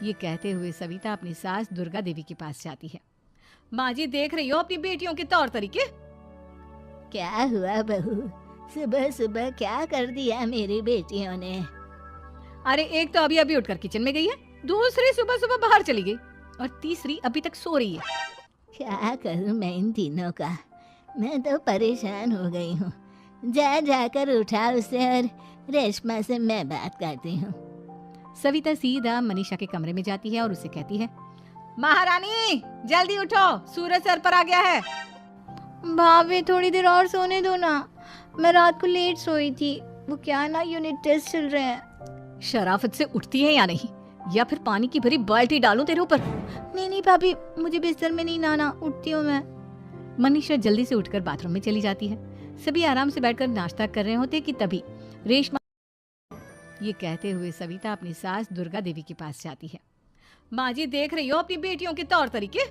ये कहते हुए सविता अपनी सास दुर्गा देवी के पास जाती है। माँ जी, देख रही हो अपनी बेटियों के तौर तरीके? क्या हुआ बहू, सुबह सुबह क्या कर दिया मेरी बेटियों ने? अरे एक तो अभी अभी उठकर किचन में गई है, दूसरी सुबह सुबह बाहर चली गई और तीसरी अभी तक सो रही है। क्या करूं मैं इन तीनों का, मैं तो परेशान हो गई हूँ। जाकर उठा उसे और रेशमा से मैं बात करती हूँ। सविता सीधा मनीषा के कमरे में जाती है और उसे कहती है, महारानी जल्दी उठो, सूरज सर पर आ गया है। भाभी थोड़ी देर और सोने दो ना, मैं रात को लेट सोई थी, वो क्या ना यूनिट टेस्ट चल रहे हैं। शराफत से उठती है या नहीं, या फिर पानी की भरी बाल्टी डालूं तेरे ऊपर? नहीं भाभी, मुझे बिस्तर में नहीं लाना, उठती हूँ मैं। मनीषा जल्दी से उठकर बाथरूम में चली जाती है। सभी आराम से बैठकर नाश्ता कर रहे होते कि तभी रेशमा। ये कहते हुए सविता अपनी सास दुर्गा देवी के पास जाती है। माँ जी, देख रही हो अपनी बेटियों के तौर तरीके?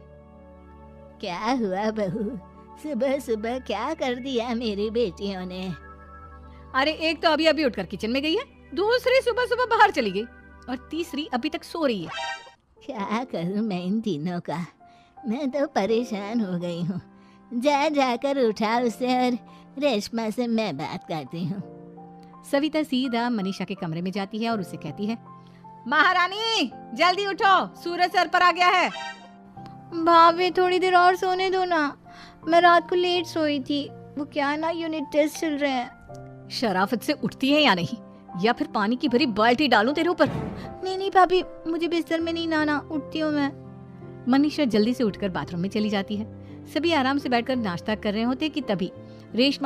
क्या हुआ बहू, सुबह सुबह क्या कर दिया मेरी बेटियों ने? अरे एक तो अभी अभी उठकर किचन में गई है, दूसरी सुबह सुबह बाहर चली गई और तीसरी अभी तक सो रही है। क्या करूं मैं इन तीनों का, मैं तो परेशान हो गई हूँ। जाकर उठा उसे और रेशमा से मैं बात करती हूँ। सविता सीधा मनीषा के कमरे में जाती है और उसे कहती है, महारानी जल्दी उठो, सूरज सर पर आ गया है। भाभी थोड़ी देर और सोने दो ना, मैं रात को लेट सोई थी, वो क्या ना यूनिट टेस्ट चल रहे हैं। शराफत से उठती है या नहीं, या फिर पानी की भरी बाल्टी डालूं तेरे ऊपर? नहीं भाभी, मुझे बिस्तर में नहीं लाना, उठती हूँ मैं। मनीषा जल्दी से उठकर बाथरूम में चली जाती है। सभी आराम से बैठकर नाश्ता कर रहे होते कि तभी रेशमा